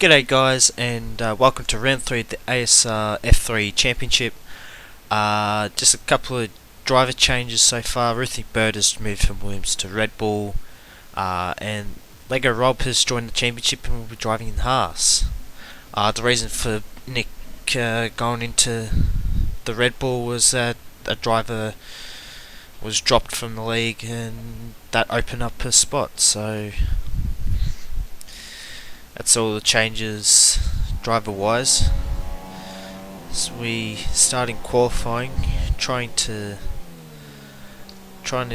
G'day guys, and welcome to round 3 of the ASR F3 Championship. Just a couple of driver changes so far. Ruthie Bird has moved from Williams to Red Bull, and Lego Rob has joined the championship and will be driving in Haas. The reason for Nick going into the Red Bull was that a driver was dropped from the league and that opened up a spot, so that's all the changes driver wise. So we starting qualifying, trying to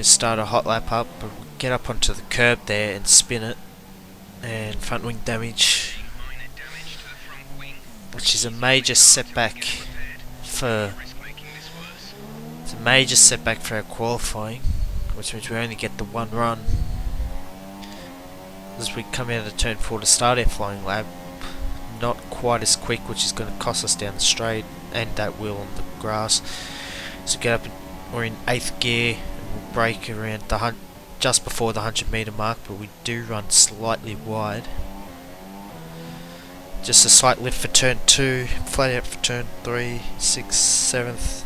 start a hot lap up, but get up onto the curb there and spin it, and front wing damage, which is a major setback for our qualifying, which means we only get the one run. As we come out of turn 4 to start our flying lap, not quite as quick, which is going to cost us down the straight and that wheel on the grass. So get up, we're in 8th gear, and we'll brake around just before the 100 metre mark, but we do run slightly wide. Just a slight lift for turn 2, flat out for turn 3, 6, 7th.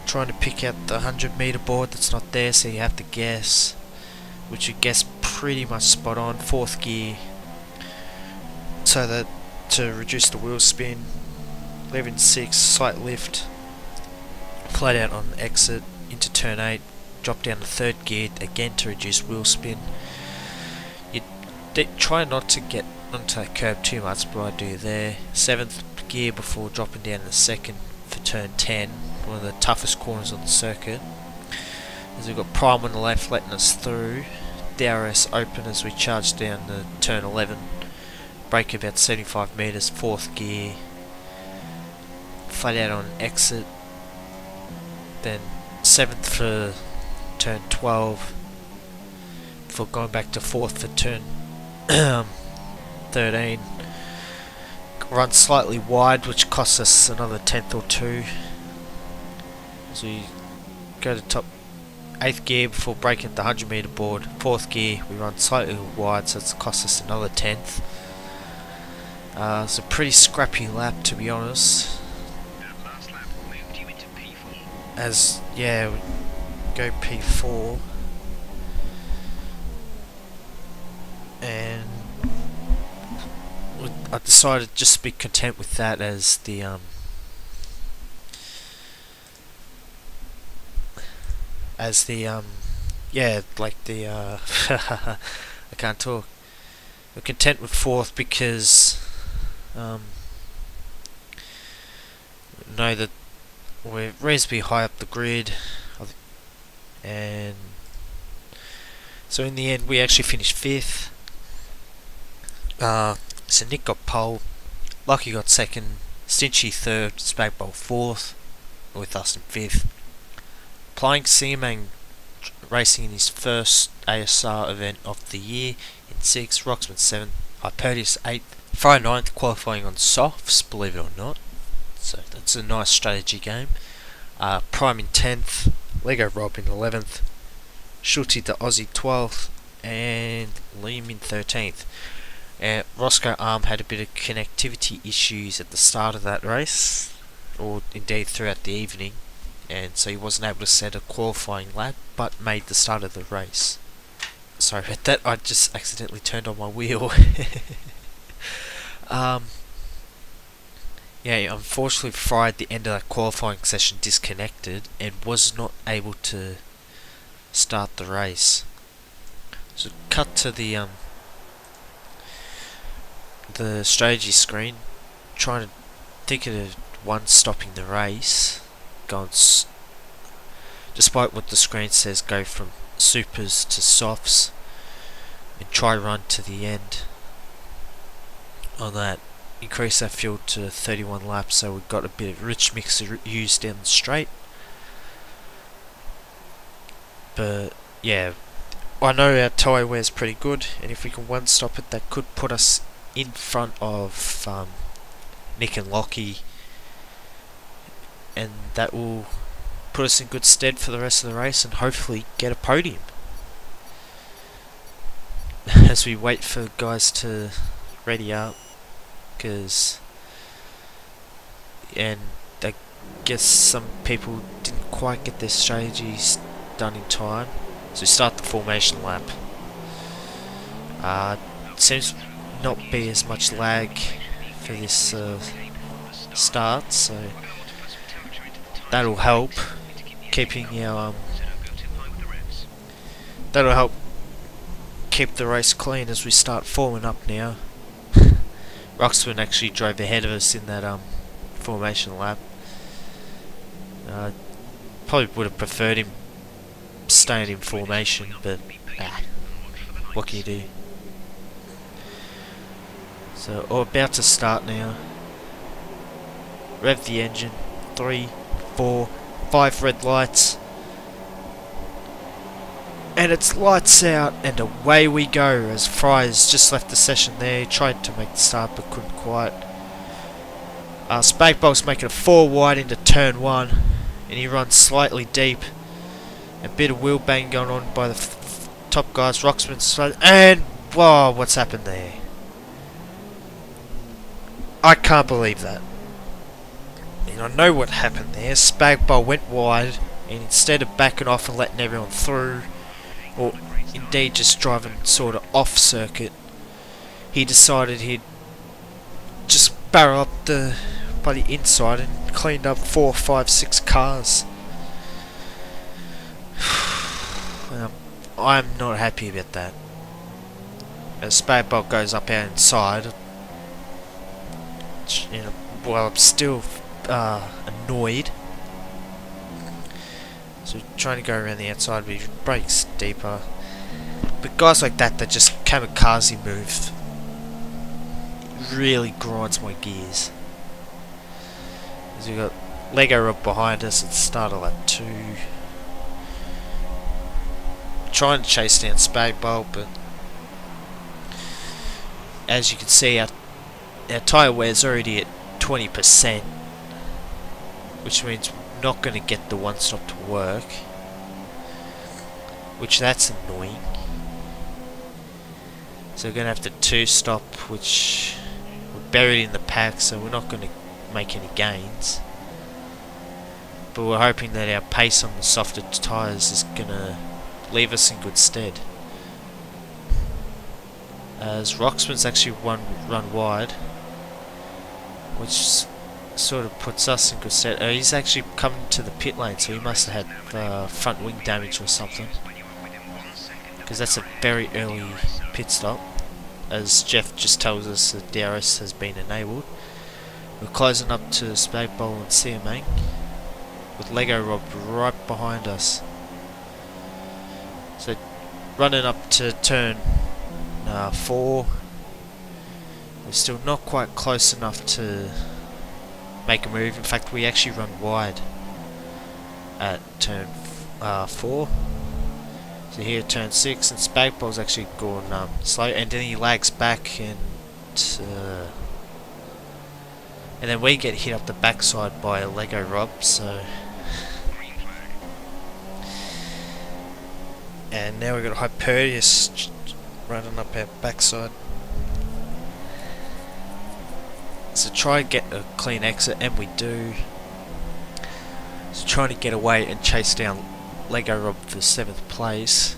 Trying to pick out the 100 metre board that's not there, so you have to guess, which you guess pretty much spot on. 4th gear, so that to reduce the wheel spin. 11, 6, slight lift, flat out on the exit into turn 8, drop down to 3rd gear again to reduce wheel spin. You try not to get onto that curb too much, but I do there. 7th gear before dropping down to 2nd for turn 10, one of the toughest corners on the circuit. As we've got Prime on the left letting us through. DRS open as we charge down to turn 11. Brake about 75 metres, 4th gear. Flat out on exit. Then 7th for turn 12. Before going back to 4th for turn 13. Run slightly wide, which costs us another 10th or 2. As we go to top 8th gear before braking at the 100 metre board. 4th gear, we run slightly wide, so it's cost us another 10th. It's a pretty scrappy lap, to be honest. Last lap moved you into P4. As, yeah, we go P4. And I decided just to be content with that as the yeah, like the I can't talk. We're content with 4th because know that we're reasonably high up the grid, and so in the end we actually finished 5th. So Nick got pole, Lucky got 2nd, Stinchy 3rd, Spagbowl 4th, with us in 5th. Applying CMA racing in his first ASR event of the year in 6th, Roxman 7th, Hyperdius 8th, Fry 9th, qualifying on softs, believe it or not, so that's a nice strategy game. Prime in 10th, Lego Rob in 11th, Schulte the Aussie 12th, and Liam in 13th. Roscoe Arm had a bit of connectivity issues at the start of that race, or indeed throughout the evening, and so he wasn't able to set a qualifying lap, but made the start of the race. Sorry about that, I just accidentally turned on my wheel. Yeah, unfortunately Fry at the end of that qualifying session disconnected and was not able to start the race. So cut to the strategy screen, trying to think of one stopping the race. Despite what the screen says, go from supers to softs and try run to the end on that. Increase our fuel to 31 laps, so we've got a bit of rich mix used down the straight. But yeah, I know our tyre wear's pretty good, and if we can one stop it, that could put us in front of Nick and Lockie, and that will put us in good stead for the rest of the race and hopefully get a podium. As we wait for guys to ready up, and I guess some people didn't quite get their strategies done in time. So we start the formation lap. Seems not be as much lag for this start, so that'll help keeping our that'll help keep the race clean as we start forming up now. Roxman actually drove ahead of us in that formation lap. Probably would have preferred him staying in formation, but what can you do? So we're about to start now. Rev the engine. 3, 4, 5 red lights. And it's lights out and away we go as Fry's just left the session there. He tried to make the start but couldn't quite. Spakebolt's making a 4 wide into turn 1 and he runs slightly deep. A bit of wheel bang going on by the top guys. Roxman's and whoa, what's happened there? I can't believe that. And I know what happened there. Spagbolt went wide and instead of backing off and letting everyone through, or indeed just driving sort of off circuit, he decided he'd just barrel up the inside and cleaned up 4, 5, 6 cars. I'm not happy about that. As Spagbolt goes up our inside, well, I'm still annoyed. So trying to go around the outside, but he brakes deeper. But guys like that just kamikaze move. It really grinds my gears. As we got Lego Rob behind us at start of lap 2. Trying to chase down Spagbolt, but as you can see, our tyre wear's already at 20%, which means we're not going to get the one stop to work, which that's annoying. So we're going to have to 2 stop, which we're buried in the pack, so we're not going to make any gains. But we're hoping that our pace on the softer tyres is going to leave us in good stead. As Roxman's actually run wide, which sort of puts us in good stead. He's actually coming to the pit lane, so he must have had front wing damage or something, because that's a very early pit stop. As Jeff just tells us, the DRS has been enabled. We're closing up to Spagbolt and CMA with Lego Rob right behind us. So running up to turn 4, we're still not quite close enough to make a move. In fact, we actually run wide at turn 4. So here at turn 6, and Spagbolt's actually gone slow, and then he lags back, and then we get hit up the backside by a Lego Rob. So, and now we've got Hyperdius running up our backside. So try and get a clean exit, and we do. So trying to get away and chase down Lego Rob for 7th place.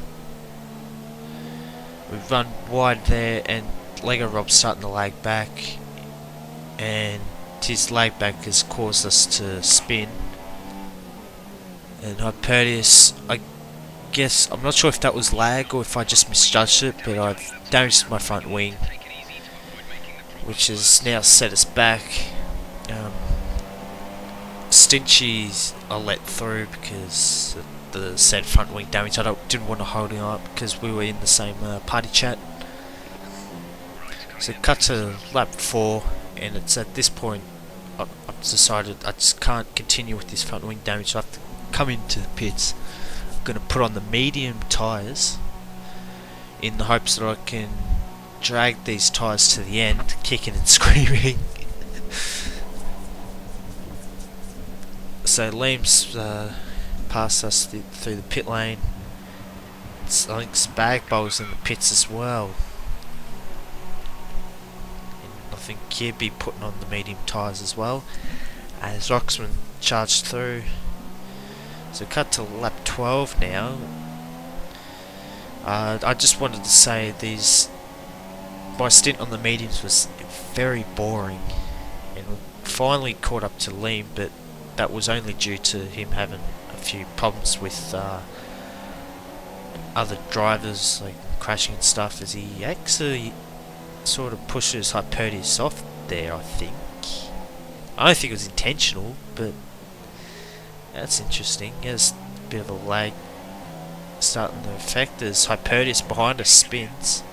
We've run wide there, and Lego Rob's starting to lag back, and his lag back has caused us to spin. And Hyperdius, I guess, I'm not sure if that was lag or if I just misjudged it, but I've damaged my front wing, which has now set us back. Stinchies I let through because the said front wing damage. I didn't want to hold him up because we were in the same party chat. So cut to lap 4, and it's at this point I've decided I just can't continue with this front wing damage. So I have to come into the pits. I'm going to put on the medium tyres in the hopes that I can drag these tyres to the end, kicking and screaming. So Liam's passed us through the pit lane. I think Spagbolt's in the pits as well. And I think he'd be putting on the medium tyres as well, as Roxman charged through. So cut to lap 12 now. I just wanted to say my stint on the mediums was very boring, and finally caught up to Liam, but that was only due to him having a few problems with other drivers, like crashing and stuff, as he actually sort of pushes Hyperdius off there, I think. I don't think it was intentional, but that's interesting. There's a bit of a lag starting to affect as Hyperdius behind us spins.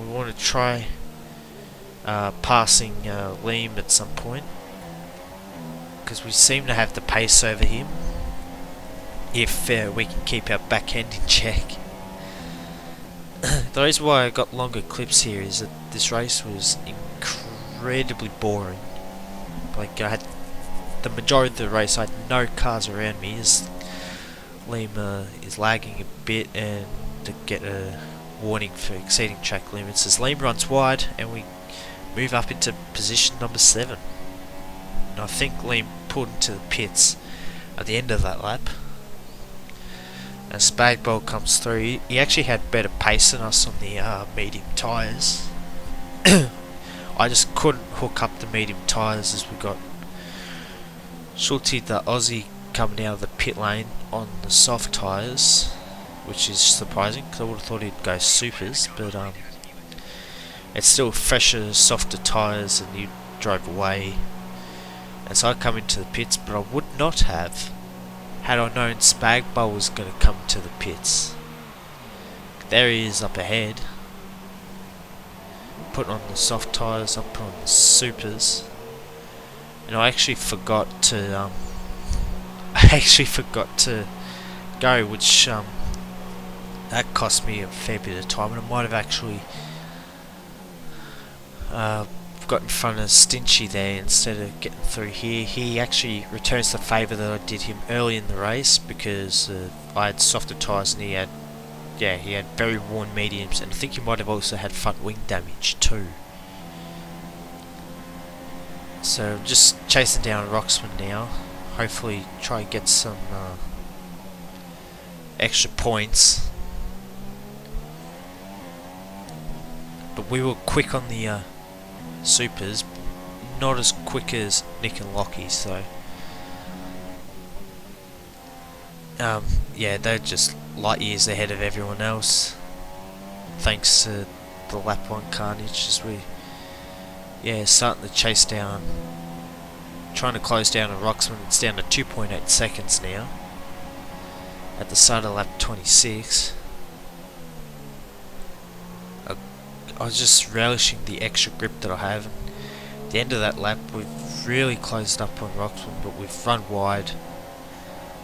We want to try passing Liam at some point, because we seem to have the pace over him if we can keep our back end in check. The reason why I got longer clips here is that this race was incredibly boring. Like, I had the majority of the race, I had no cars around me as Liam is lagging a bit, and to get a warning for exceeding track limits as Liam runs wide and we move up into position number 7. And I think Liam pulled into the pits at the end of that lap. As Spagball comes through, he actually had better pace than us on the medium tyres. I just couldn't hook up the medium tyres as we got Schultz, the Aussie, coming out of the pit lane on the soft tyres, which is surprising because I would have thought he'd go supers, but it's still fresher, softer tyres, and he drove away. And so I come into the pits, but I would not have had I known Spagball was going to come to the pits. There he is up ahead, putting on the soft tyres, I'm putting on the supers, and I actually forgot to go, which that cost me a fair bit of time, and I might have actually got in front of Stinchy there instead of getting through here. He actually returns the favour that I did him early in the race, because I had softer tyres and he had very worn mediums, and I think he might have also had front wing damage too. So I'm just chasing down Roxman now, hopefully try and get some extra points. But we were quick on the supers, not as quick as Nick and Lockie, so yeah, they're just light years ahead of everyone else, thanks to the lap 1 carnage, as we starting to chase down, trying to close down a Roxman. It's down to 2.8 seconds now at the start of lap 26. I was just relishing the extra grip that I have. At the end of that lap, we've really closed up on Roxman, but we've run wide,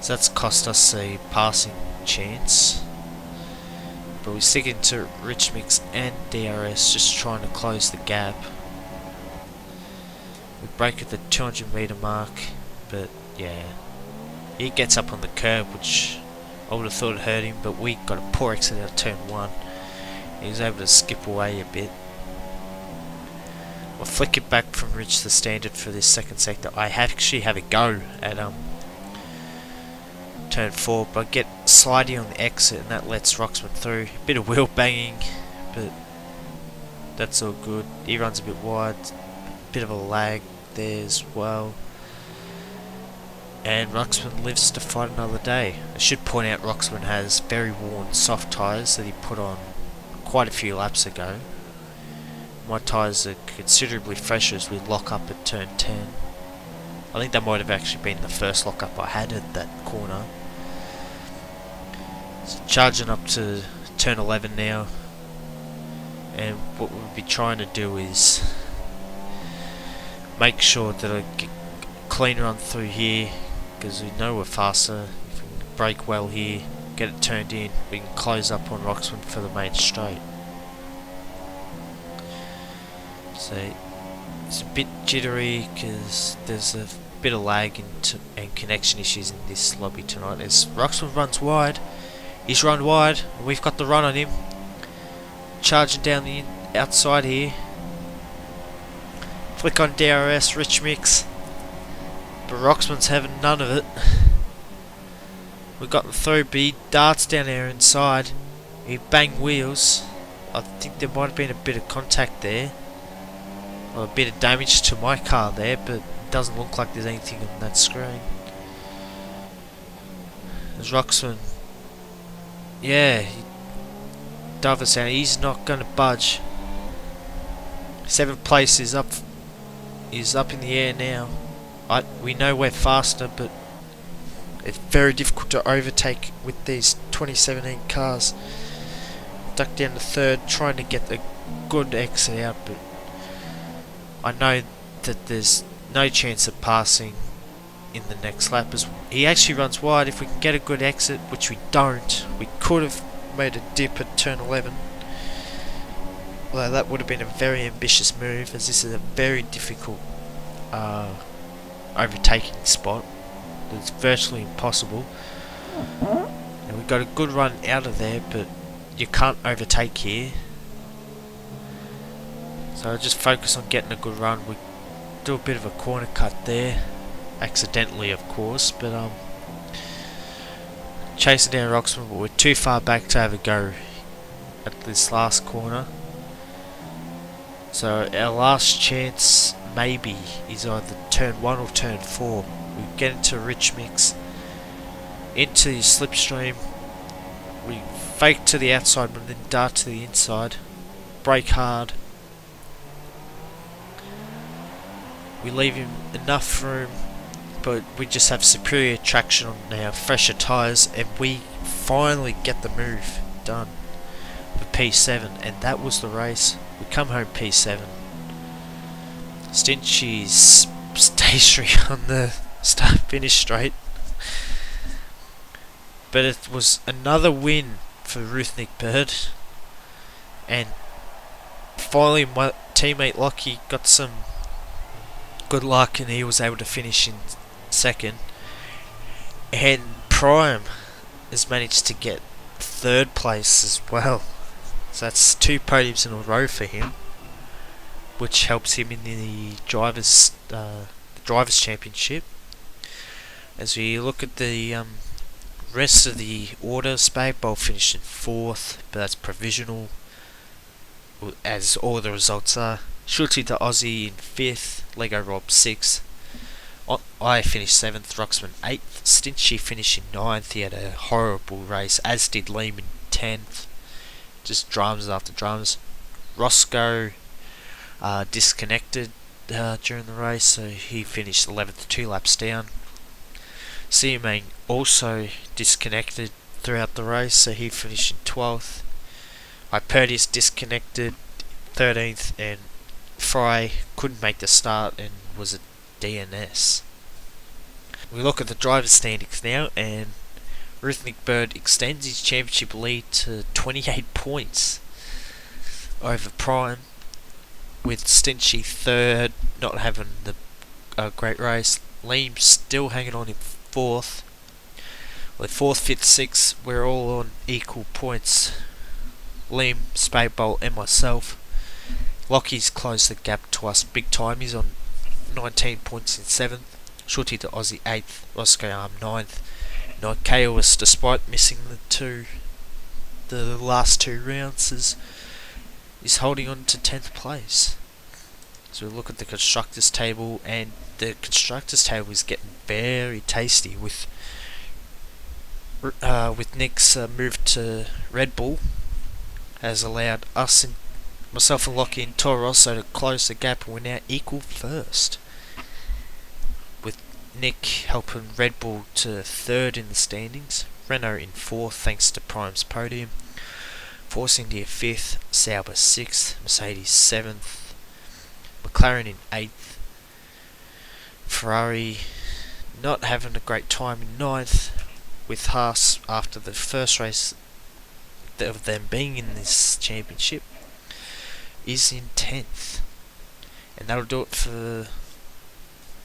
so that's cost us a passing chance. But we stick into Rich Mix and DRS, just trying to close the gap. We break at the 200 metre mark, but yeah, he gets up on the curb, which I would have thought it hurt him, but we got a poor exit out of turn 1. He was able to skip away a bit. We'll flick it back from Rich to standard for this second sector. I actually have a go at turn 4, but I get slidey on the exit, and that lets Roxman through. A bit of wheel banging, but that's all good. He runs a bit wide, bit of a lag there as well. And Roxman lives to fight another day. I should point out Roxman has very worn soft tyres that he put on quite a few laps ago. My tyres are considerably fresher as we lock up at turn 10. I think that might have actually been the first lock up I had at that corner. So charging up to turn 11 now, and what we'll be trying to do is make sure that I get a clean run through here, because we know we're faster. If we can brake well here, get it turned in, we can close up on Roxman for the main straight. So it's a bit jittery because there's a bit of lag and connection issues in this lobby tonight. As Roxman runs wide, he's run wide, and we've got the run on him. Charging down the outside here. Flick on DRS, rich mix. But Roxman's having none of it. We got the throw B, darts down there inside. He banged wheels. I think there might have been a bit of contact there. Or a bit of damage to my car there, but it doesn't look like there's anything on that screen. There's Roxman. Yeah, he dove us out. He's not going to budge. 7th place is up in the air now. We know we're faster, but it's very difficult to overtake with these 2017 cars. Duck down to 3rd, trying to get a good exit out, but I know that there's no chance of passing in the next lap. As he actually runs wide. If we can get a good exit, which we don't, we could have made a dip at turn 11. Well, that would have been a very ambitious move, as this is a very difficult overtaking spot. It's virtually impossible. And we got a good run out of there, but you can't overtake here. So just focus on getting a good run. We do a bit of a corner cut there, accidentally of course, but chasing down Roxman, but we're too far back to have a go at this last corner. So our last chance maybe is either turn 1 or turn 4. We get into rich mix, into the slipstream, we fake to the outside but then dart to the inside, brake hard. We leave him enough room, but we just have superior traction on our fresher tyres, and we finally get the move done for P7, and that was the race. We come home P7. Stinchy's stationary on the start finish straight, but it was another win for Ruthenick Bird, and finally my teammate Lockie got some good luck and he was able to finish in 2nd, and Prime has managed to get 3rd place as well. So that's 2 podiums in a row for him, which helps him in the drivers' championship. As we look at the rest of the order, Spagbowl finished in 4th, but that's provisional, as all the results are. Shulty to Aussie in 5th, Lego Rob 6th. I finished 7th, Roxman 8th, Stinchy finished in 9th. He had a horrible race, as did Lehman 10th. Just dramas after dramas. Roscoe disconnected during the race, so he finished 11th, 2 laps down. CMA also disconnected throughout the race, so he finished in 12th. Hyperdius disconnected 13th, and Fry couldn't make the start and was a DNS. We look at the driver's standings now, and Ruthenick Bird extends his championship lead to 28 points over Prime, with Stinchy 3rd, not having the great race. Liam still hanging on in 4th. With 4th, 5th, 6th, we're all on equal points. Liam, Spadebowl and myself. Lockie's closed the gap to us big time. He's on 19 points in 7th. Shorty to Aussie 8th. Roscoe Arm 9th. Chaos, despite missing the last 2 rounds, is holding on to 10th place. So we look at the constructors table, and the constructors table is getting very tasty with Nick's move to Red Bull has allowed us and myself and Lockie and Toro Rosso to close the gap, and we're now equal first, with Nick helping Red Bull to 3rd in the standings, Renault in 4th thanks to Prime's podium, Force India 5th, Sauber 6th, Mercedes 7th, McLaren in 8th, Ferrari not having a great time in 9th, with Haas after the first race of them being in this championship is in 10th. And that'll do it for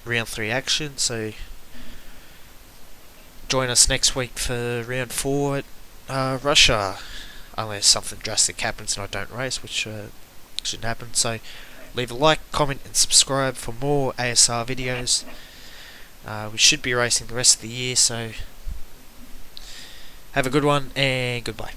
round 3 action, so join us next week for round 4 at Russia, unless something drastic happens and I don't race, which shouldn't happen. So leave a like, comment and subscribe for more ASR videos. We should be racing the rest of the year, so have a good one and goodbye.